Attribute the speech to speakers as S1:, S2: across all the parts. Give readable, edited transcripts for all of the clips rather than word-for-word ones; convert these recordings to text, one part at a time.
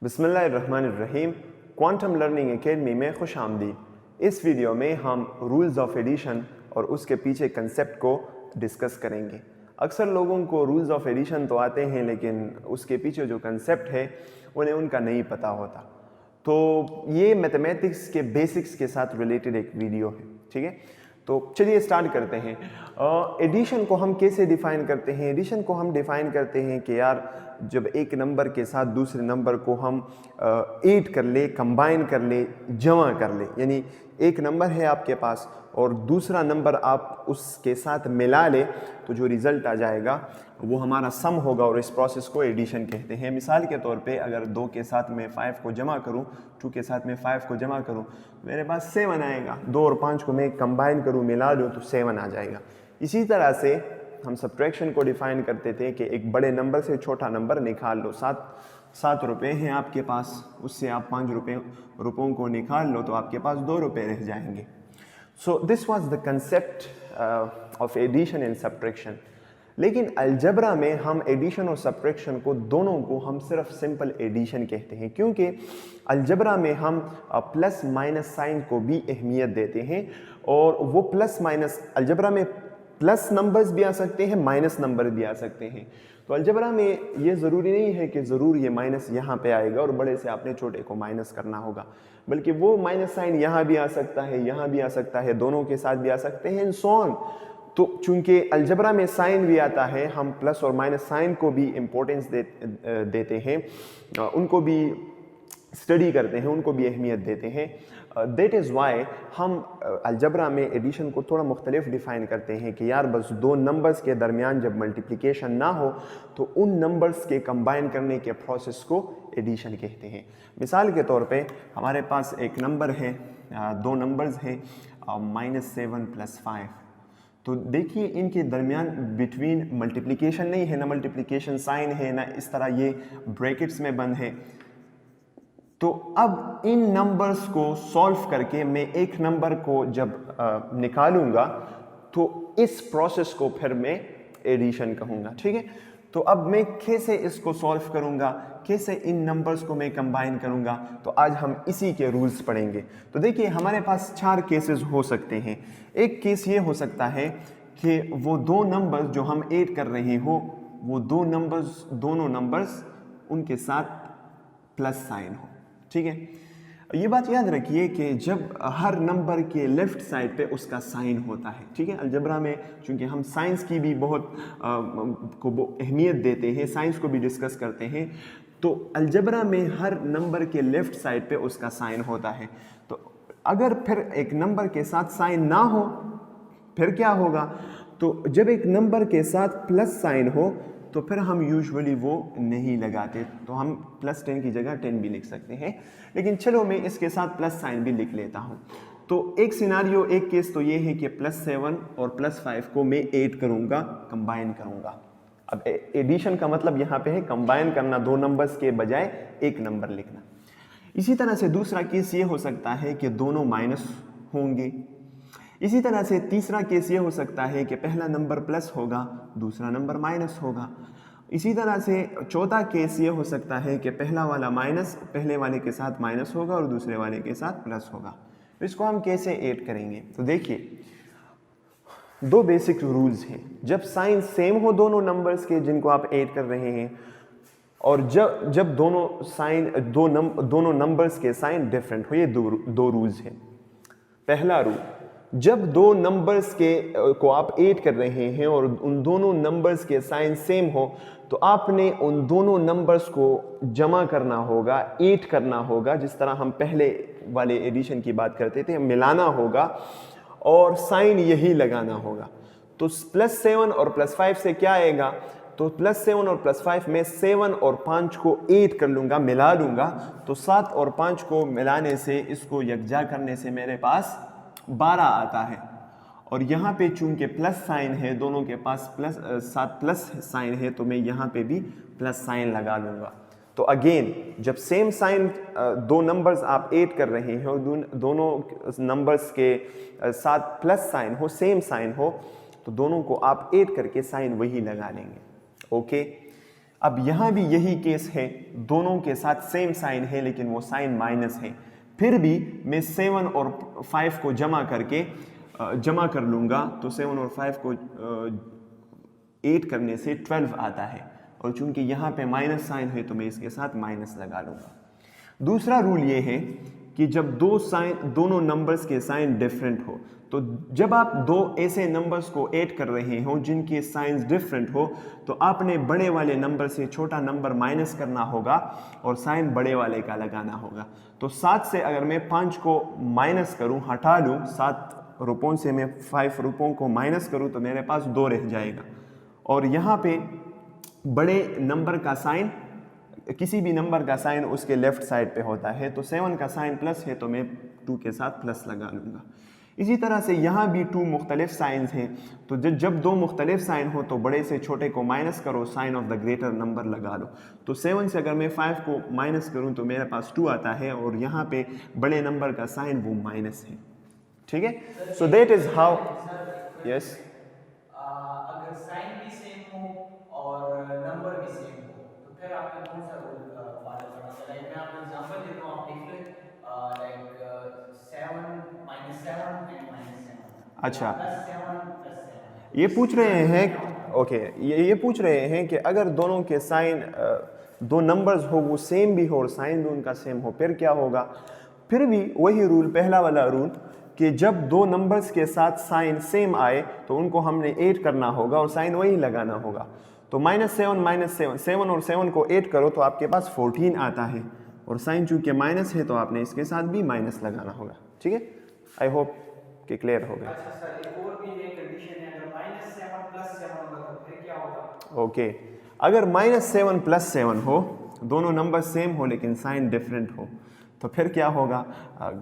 S1: बिस्मिल्लाहिर्रहमानिर्रहीम। Quantum learning academy में खुश आमदीद। इस वीडियो में हम रूल्स ऑफ एडिशन और उसके पीछे कंसेप्ट को डिस्कस करेंगे। अक्सर लोगों को रूल्स ऑफ एडिशन तो आते हैं, लेकिन उसके पीछे जो कंसेप्ट है उन्हें उनका नहीं पता होता। तो ये मैथमेटिक्स के बेसिक्स के साथ रिलेटेड एक वीडियो है, ठीक है। तो चलिए स्टार्ट करते हैं। एडिशन को हम कैसे डिफ़ाइन करते हैं? एडिशन को हम डिफ़ाइन करते हैं कि यार जब एक नंबर के साथ दूसरे नंबर को हम ऐड कर ले, कंबाइन कर ले, जमा कर ले, यानी एक नंबर है आपके पास और दूसरा नंबर आप उसके साथ मिला ले, तो जो रिज़ल्ट आ जाएगा वो हमारा सम होगा और इस प्रोसेस को एडिशन कहते हैं। मिसाल के तौर पे अगर 2 के साथ मैं 5 को जमा करूं, 2 के साथ मैं 5 को जमा करूं, मेरे पास 7 आएगा। 2 और 5 को मैं कंबाइन करूं, मिला दूं, तो 7 आ जाएगा। इसी तरह से हम सब्ट्रैक्शन को डिफ़ाइन करते थे कि एक बड़े नंबर से छोटा नंबर निकाल लो। 7 रुपये हैं आपके पास, उससे आप 5 रुपयों को निकाल लो तो आपके पास 2 रुपये रह जाएंगे। So this was the concept of addition and subtraction. लेकिन अलजबरा में हम एडिशन और सब्ट्रैक्शन को दोनों को हम सिर्फ सिंपल एडिशन कहते हैं, क्योंकि अलजबरा में हम प्लस माइनस साइन को भी अहमियत देते हैं। और वो प्लस माइनस, अलजबरा में प्लस नंबर्स भी आ सकते हैं, माइनस नंबर भी आ सकते हैं। तो अलजबरा में ये ज़रूरी नहीं है कि ज़रूर ये माइनस यहाँ पे आएगा और बड़े से आपने छोटे को माइनस करना होगा, बल्कि वो माइनस साइन यहाँ भी आ सकता है, यहाँ भी आ सकता है, दोनों के साथ भी आ सकते हैं, एंड सो ऑन। तो चूंकि अलजबरा में साइन भी आता है, हम प्लस और माइनस साइन को भी इम्पोर्टेंस देते हैं, उनको भी स्टडी करते हैं, उनको भी अहमियत देते हैं। दैट इज़ वाई हम अलजबरा में एडिशन को थोड़ा मुख्तलिफ डिफ़ाइन करते हैं कि यार बस 2 नंबर्स के दरमियान जब मल्टीप्लिकेशन ना हो तो उन नंबर्स के कंबाइन करने के प्रोसेस को एडिशन कहते हैं। मिसाल के तौर पे हमारे पास एक नंबर है, 2 नंबर्स हैं, -7 + 5। तो देखिए इनके दरमियान बिटवीन मल्टीप्लिकेशन नहीं है, ना मल्टीप्लिकेशन साइन है, ना इस तरह ये ब्रैकेट्स में बंद है। तो अब इन नंबर्स को सॉल्व करके मैं एक नंबर को जब निकालूंगा तो इस प्रोसेस को फिर मैं एडिशन कहूँगा, ठीक है। तो अब मैं कैसे इसको सॉल्व करूँगा, कैसे इन नंबर्स को मैं कंबाइन करूँगा, तो आज हम इसी के रूल्स पढ़ेंगे। तो देखिए हमारे पास 4 केसेस हो सकते हैं। एक केस ये हो सकता है कि वो 2 नंबर्स जो हम ऐड कर रहे हो, वो दोनों नंबर्स उनके साथ प्लस साइन हो, ठीक है। ये बात याद रखिए कि जब हर नंबर के लेफ्ट साइड पे उसका साइन होता है, ठीक है। अलजबरा में चूंकि हम साइंस की भी बहुत को अहमियत देते हैं, साइंस को भी डिस्कस करते हैं, तो अलजबरा में हर नंबर के लेफ्ट साइड पे उसका साइन होता है। तो अगर फिर एक नंबर के साथ साइन ना हो फिर क्या होगा? तो जब एक नंबर के साथ प्लस साइन हो तो फिर हम यूजुअली वो नहीं लगाते, तो हम +10 की जगह 10 भी लिख सकते हैं। लेकिन चलो मैं इसके साथ प्लस साइन भी लिख लेता हूँ। तो एक सिनारियो, एक केस तो ये है कि +7 और +5 को मैं ऐड करूँगा, कंबाइन करूँगा। अब एडिशन का मतलब यहाँ पे है कंबाइन करना, 2 नंबर्स के बजाय एक नंबर लिखना। इसी तरह से दूसरा केस ये हो सकता है कि दोनों माइनस होंगे। इसी तरह से तीसरा केस ये हो सकता है कि पहला नंबर प्लस होगा, दूसरा नंबर माइनस होगा। इसी तरह से चौथा केस ये हो सकता है कि पहला वाला माइनस पहले वाले के साथ माइनस होगा और दूसरे वाले के साथ प्लस होगा। तो इसको हम कैसे ऐड करेंगे? तो देखिए 2 बेसिक रूल्स हैं। जब साइन सेम हो दोनों नंबर्स के जिनको आप ऐड कर रहे हैं, और जब दोनों नंबर्स के साइन डिफरेंट हो, ये 2 रूल्स हैं। पहला रूल, जब 2 नंबर्स को आप ऐड कर रहे हैं और उन दोनों नंबर्स के साइन सेम हो, तो आपने उन दोनों नंबर्स को जमा करना होगा, ऐड करना होगा, जिस तरह हम पहले वाले एडिशन की बात करते थे, मिलाना होगा और साइन यही लगाना होगा। तो +7 और +5 से क्या आएगा? तो +7 और +5 में 7 और 5 को ऐड कर लूँगा, मिला लूँगा, तो 7 और 5 को मिलाने से, इसको यकजा करने से मेरे पास 12 आता है। और यहाँ पे चूंकि प्लस साइन है, दोनों के पास साथ प्लस साइन है, तो मैं यहाँ पे भी प्लस साइन लगा लूँगा। तो अगेन जब सेम साइन 2 नंबर्स आप ऐड कर रहे हैं और दोनों नंबर्स के साथ प्लस साइन हो, सेम साइन हो, तो दोनों को आप ऐड करके साइन वही लगा लेंगे, ओके। अब यहाँ भी यही केस है, दोनों के साथ सेम साइन है लेकिन वो साइन माइनस है, फिर भी मैं 7 और 5 को जमा कर लूँगा तो 7 और 5 को 8 करने से 12 आता है, और चूंकि यहाँ पे माइनस साइन है तो मैं इसके साथ माइनस लगा लूँगा। दूसरा रूल ये है कि जब दोनों नंबर्स के साइन डिफरेंट हो, तो जब आप दो ऐसे नंबर्स को ऐड कर रहे हो जिनके साइंस डिफरेंट हो, तो आपने बड़े वाले नंबर से छोटा नंबर माइनस करना होगा और साइन बड़े वाले का लगाना होगा। तो 7 से अगर मैं 5 को माइनस करूं, हटा लूं, 7 रुपयों से मैं 5 रुपयों को माइनस करूं तो मेरे पास 2 रह जाएगा, और यहाँ पे बड़े नंबर का साइन, किसी भी नंबर का साइन उसके लेफ्ट साइड पे होता है, तो 7 का साइन प्लस है तो मैं 2 के साथ प्लस लगा लूँगा। इसी तरह से यहाँ भी 2 मुख्तलिफ साइंस हैं, तो जब 2 मुख्तलिफ साइन हो तो बड़े से छोटे को माइनस करो, sign of the greater number लगा लो। तो 7 से अगर मैं 5 को माइनस करूँ तो मेरे पास 2 आता है, और यहाँ पे बड़े नंबर का साइन वो माइनस है। ठीक है, so that is how. Yes,
S2: अगर साइन भी सेम हो और नंबर भी सेम हो तो फिर आपने कौन सा रूल फॉलो करना है? लाइक मैं आपको एग्जांपल देता हूँ, आप देख लें, लाइक 7 -7 एंड -7,
S1: अच्छा,
S2: +7
S1: ये पूछ रहे हैं, ओके, ये पूछ रहे हैं कि अगर दोनों के साइन, दो नंबर्स हो वो सेम भी हो और साइन भी उनका सेम हो, फिर क्या होगा? फिर भी वही रूल, पहला वाला रूल, कि जब दो नंबर्स के साथ साइन सेम आए तो उनको हमने ऐड करना होगा और साइन वही लगाना होगा। तो -7 7 और 7 को ऐड करो तो आपके पास 14 आता है, और साइन चूंकि माइनस है तो आपने इसके साथ भी माइनस लगाना होगा। ठीक है, आई होप कि क्लियर हो गया।
S2: अच्छा सर, एक और भी ये कंडीशन है, अगर -7 +7 होगा तो फिर क्या होगा?
S1: ओके, अगर -7 +7 हो, दोनों नंबर सेम हो लेकिन साइन डिफरेंट हो, तो फिर क्या होगा?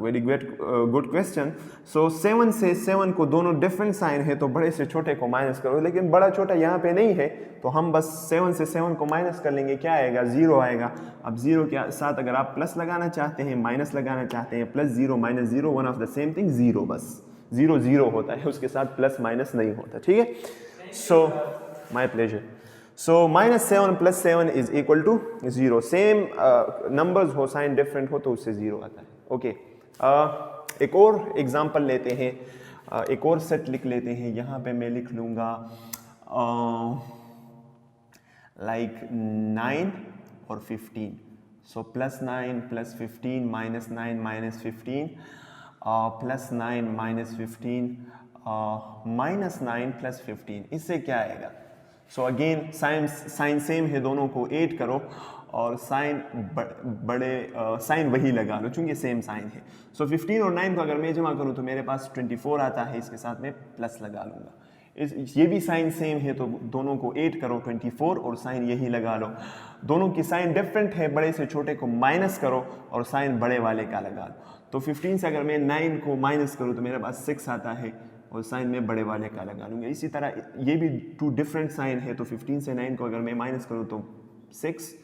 S1: Very good question. सो 7 से 7 को दोनों डिफरेंट साइन है तो बड़े से छोटे को माइनस करो, लेकिन बड़ा छोटा यहाँ पे नहीं है तो हम बस 7 से 7 को माइनस कर लेंगे, क्या आएगा? 0 आएगा। अब 0 के साथ अगर आप प्लस लगाना चाहते हैं, माइनस लगाना चाहते हैं, +0 -0 one of the same thing, 0, बस 0 0 होता है, उसके साथ प्लस माइनस नहीं होता। ठीक है, so my pleasure. So -7 +7 is equal to 0. Same numbers हो, साइन डिफरेंट हो तो उससे 0 आता है। ओके, एक और एग्जांपल लेते हैं, एक और सेट लिख लेते हैं। यहाँ पे मैं लिख लूँगा लाइक 9 और 15। सो +9 +15 -9 -15 +9 -15 -9 +15, इससे क्या आएगा? सो अगेन साइन सेम है, दोनों को ऐड करो और साइन साइन वही लगा लो चूंकि सेम साइन है। सो 15 और 9 को अगर मैं जमा करूं तो मेरे पास 24 आता है, इसके साथ मैं प्लस लगा लूँगा। ये भी साइन सेम है तो दोनों को ऐड करो 24 और साइन यही लगा लो। दोनों की साइन डिफरेंट है, बड़े से छोटे को माइनस करो और साइन बड़े वाले का लगा लो। तो 15 से अगर मैं 9 को माइनस करूँ तो मेरे पास 6 आता है और साइन में बड़े वाले का लगा लूँगा। इसी तरह ये भी 2 डिफरेंट साइन है, तो 15 से 9 को अगर मैं माइनस करूँ तो 6,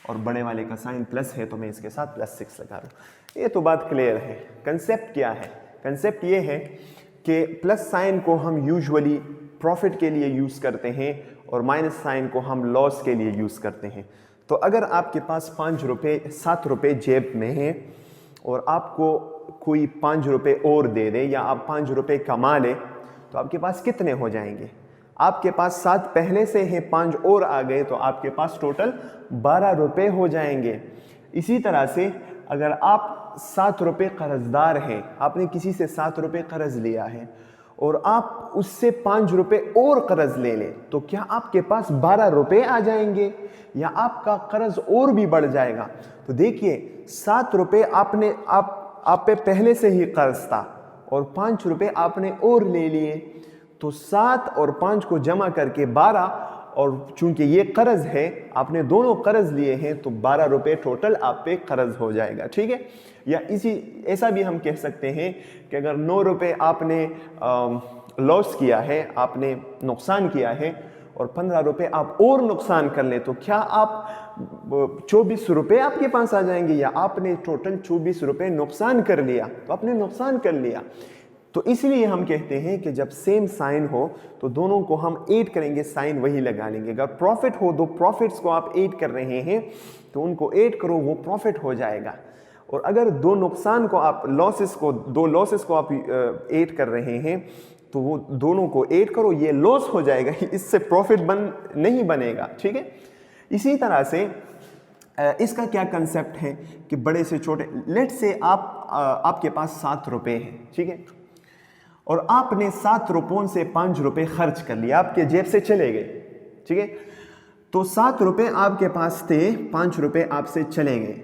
S1: और बड़े वाले का साइन प्लस है तो मैं इसके साथ +6 लगा लूँ। ये तो बात क्लियर है। कंसेप्ट क्या है? कंसेप्ट ये है कि प्लस साइन को हम यूजुअली प्रॉफिट के लिए यूज़ करते हैं और माइनस साइन को हम लॉस के लिए यूज़ करते हैं। तो अगर आपके पास 7 रुपये जेब में हैं और आपको कोई 5 रुपये और दे दे या आप 5 रुपये कमा ले, तो आपके पास कितने हो जाएंगे? आपके पास 7 पहले से हैं, 5 और आ गए तो आपके पास टोटल 12 रुपये हो जाएंगे। इसी तरह से अगर आप 7 रुपये कर्जदार हैं, आपने किसी से 7 रुपये कर्ज लिया है और आप उससे 5 रुपये और कर्ज ले लें, तो क्या आपके पास 12 रुपये आ जाएंगे या आपका कर्ज और भी बढ़ जाएगा? तो देखिए, 7 रुपये आप पे पहले से ही कर्ज था और 5 रुपये आपने और ले लिए, तो 7 और 5 को जमा करके 12, और चूंकि ये कर्ज है, आपने दोनों कर्ज लिए हैं तो 12 रुपये टोटल आप पे कर्ज हो जाएगा। ठीक है, या ऐसा भी हम कह सकते हैं कि अगर 9 रुपये आपने लॉस किया है, आपने नुकसान किया है, और 15 रुपये आप और नुकसान कर लें, तो क्या आप 24 रुपये आपके पास आ जाएंगे या आपने टोटल 24 रुपये नुकसान कर लिया? तो आपने नुकसान कर लिया। तो इसलिए हम कहते हैं कि जब सेम साइन हो तो दोनों को हम ऐड करेंगे, साइन वही लगा लेंगे। अगर प्रॉफिट हो, दो प्रॉफिट्स को आप ऐड कर रहे हैं तो उनको ऐड करो, वो प्रॉफिट हो जाएगा। और अगर दो नुकसान को आप दो लॉसेस को आप ऐड कर रहे हैं तो वो दोनों को ऐड करो, ये लॉस हो जाएगा, इससे प्रॉफिट नहीं बनेगा। ठीक है, इसी तरह से इसका क्या कंसेप्ट है कि बड़े से छोटे, लेट से आपके पास 7 रुपए हैं, ठीक है, और आपने 7 रुपयों से 5 रुपए खर्च कर लिया, आपके जेब से चले गए। ठीक है, तो 7 रुपए आपके पास थे, 5 रुपए आपसे चले गए,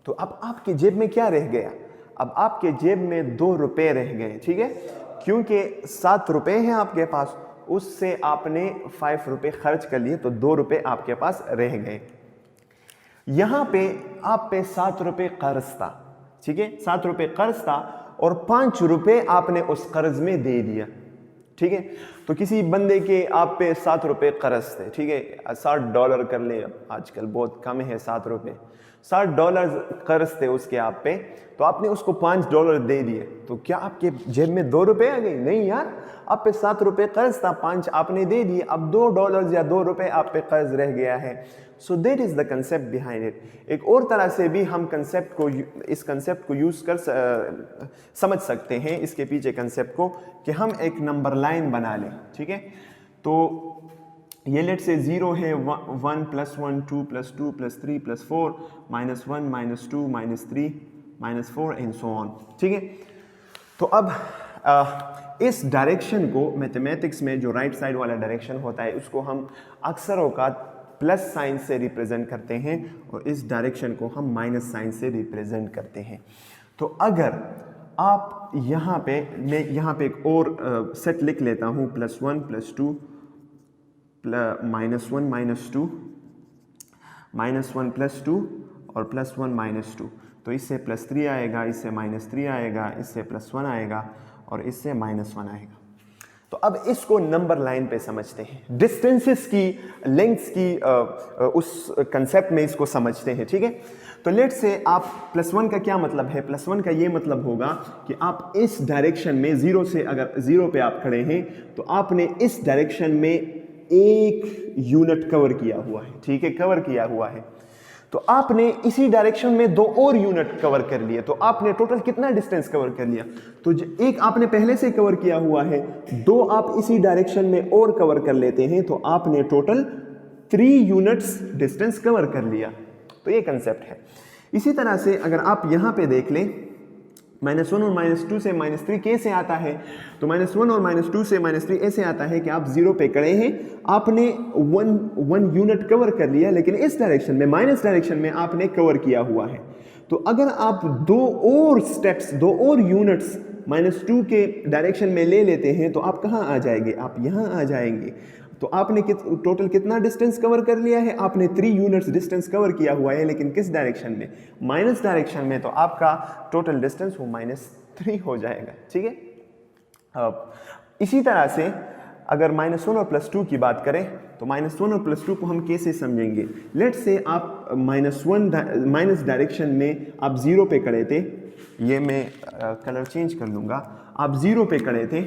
S1: तो अब आपके जेब में क्या रह गया? अब आपके जेब में 2 रुपए रह गए। ठीक है, क्योंकि 7 रुपए हैं आपके पास, उससे आपने 5 रुपए खर्च कर लिए, तो 2 रुपए आपके पास रह गए। यहां पे आप पे 7 रुपए कर्ज था। ठीक है, 7 रुपए कर्ज था और 5 रुपए आपने उस कर्ज में दे दिया। ठीक है, तो किसी बंदे के आप पे 7 रुपए कर्ज थे, ठीक है, $60 कर ले, आजकल बहुत कम है 7 रुपए, $60 कर्ज थे उसके आप पे, तो आपने उसको $5 दे दिए, तो क्या आपके जेब में 2 रुपए आ गए? नहीं यार, आप पे 7 रुपए कर्ज था, 5 आपने दे दिए, अब $2 या 2 रुपए आप पे कर्ज रह गया है। So that is the concept behind it. एक और तरह से भी हम इस कंसेप्ट को यूज कर समझ सकते हैं, इसके पीछे कंसेप्ट को, कि हम एक नंबर लाइन बना लें। ठीक है, तो ये लेट से 0 है, 1 + 1 2 + 2 + 3 + 4 -1 -2 -3 -4 एंड सो ऑन। ठीक है, तो अब इस डायरेक्शन को मैथमेटिक्स में जो राइट साइड वाला डायरेक्शन होता है उसको हम अक्सर औकात प्लस साइन से रिप्रेजेंट करते हैं और इस डायरेक्शन को हम माइनस साइन से रिप्रेजेंट करते हैं। तो अगर आप यहाँ पे, मैं यहाँ पे एक और सेट लिख लेता हूँ, +1 + 2 -1 -2 -1 + 2 और +1 -2, तो इससे +3 आएगा, इससे -3 आएगा, इससे +1 आएगा और इससे -1 आएगा। तो अब इसको नंबर लाइन पे समझते हैं, डिस्टेंसेस की, लेंथ्स की उस कंसेप्ट में इसको समझते हैं। ठीक है, तो लेट से आप +1 का क्या मतलब है? +1 का ये मतलब होगा कि आप इस डायरेक्शन में 0 से, अगर 0 पे आप खड़े हैं तो आपने इस डायरेक्शन में 1 यूनिट कवर किया हुआ है। ठीक है, कवर किया हुआ है, तो आपने इसी डायरेक्शन में 2 और यूनिट कवर कर लिए, तो आपने टोटल कितना डिस्टेंस कवर कर लिया? तो एक आपने पहले से कवर किया हुआ है, 2 आप इसी डायरेक्शन में और कवर कर लेते हैं, तो आपने टोटल 3 यूनिट्स डिस्टेंस कवर कर लिया। तो ये कंसेप्ट है। इसी तरह से अगर आप यहां पे देख लें, -1 और -2 से -3 कैसे आता है? तो -1 और -2 से -3 ऐसे आता है कि आप 0 पे खड़े हैं, आपने 1 यूनिट कवर कर लिया, लेकिन इस डायरेक्शन में, माइनस डायरेक्शन में आपने कवर किया हुआ है। तो अगर आप 2 और यूनिट्स -2 के डायरेक्शन में ले लेते हैं तो आप कहाँ आ जाएंगे? आप यहाँ आ जाएंगे। तो आपने टोटल कितना डिस्टेंस कवर कर लिया है? आपने 3 यूनिट्स डिस्टेंस कवर किया हुआ है, लेकिन किस डायरेक्शन में? माइनस डायरेक्शन में, तो आपका टोटल डिस्टेंस वो -3 हो जाएगा। ठीक है, अब इसी तरह से अगर -1 और +2 की बात करें तो -1 और +2 को हम कैसे समझेंगे? लेट से आप माइनस डायरेक्शन में आप 0 पे खड़े थे, ये मैं कलर चेंज कर लूँगा, आप 0 पे खड़े थे,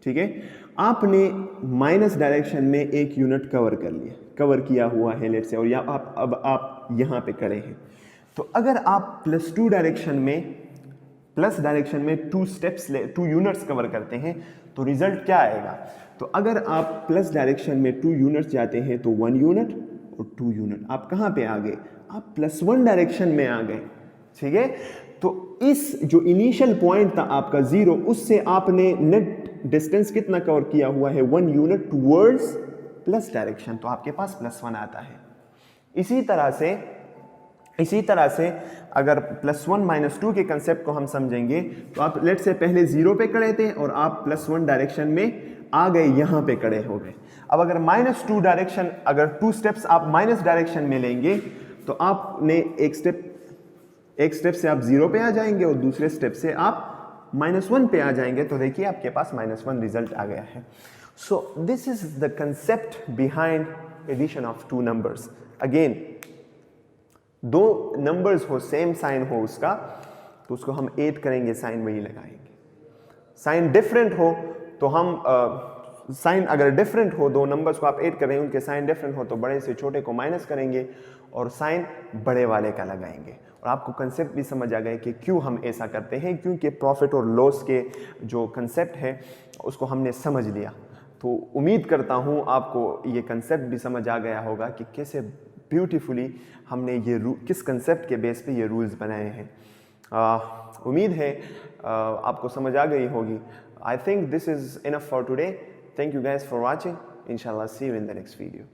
S1: ठीक है, आपने माइनस डायरेक्शन में 1 यूनिट कवर किया हुआ है लेट से, और या आप यहाँ पे खड़े हैं। तो अगर आप +2 डायरेक्शन में, प्लस डायरेक्शन में 2 यूनिट्स कवर करते हैं तो रिजल्ट क्या आएगा? तो अगर आप प्लस डायरेक्शन में 2 यूनिट्स जाते हैं तो 1 यूनिट और 2 यूनिट, आप कहाँ पे आ गए? आप +1 डायरेक्शन में आ गए। ठीक है, तो इस जो इनिशियल पॉइंट था आपका 0, उससे आपने नेट डिस्टेंस कितना कवर किया हुआ है? 1 यूनिट टुवर्ड्स प्लस डायरेक्शन, तो आपके पास +1 आता है। इसी तरह से अगर +1 -2 के कंसेप्ट को हम समझेंगे तो आप लेट से पहले 0 पे खड़े थे और आप +1 डायरेक्शन में आ गए, यहाँ पे खड़े हो गए। अब अगर -2 डायरेक्शन, अगर 2 स्टेप्स आप माइनस डायरेक्शन में लेंगे तो आपने एक स्टेप से आप 0 पे आ जाएंगे और दूसरे स्टेप से आप -1 पे आ जाएंगे, तो देखिए आपके पास -1 रिजल्ट आ गया है। So this is the concept behind addition of 2 numbers. Again, 2 numbers हो, सेम साइन हो उसका, तो उसको हम ऐड करेंगे, साइन वही लगाएंगे। साइन डिफरेंट हो तो हम साइन अगर डिफरेंट हो, दो नंबर्स को आप ऐड कर रहे हैं, उनके साइन डिफरेंट हो तो बड़े से छोटे को माइनस करेंगे और साइन बड़े वाले का लगाएंगे। और आपको कंसेप्ट भी समझ आ गए कि क्यों हम ऐसा करते हैं, क्योंकि प्रॉफिट और लॉस के जो कंसेप्ट है उसको हमने समझ लिया। तो उम्मीद करता हूँ आपको ये कंसेप्ट भी समझ आ गया होगा कि कैसे ब्यूटीफुली हमने ये किस कंसेप्ट के बेस पे ये रूल्स बनाए हैं। उम्मीद है आपको समझ आ गई होगी। I think this is enough for today. Thank you guys for watching. Inshallah, see you in the next video.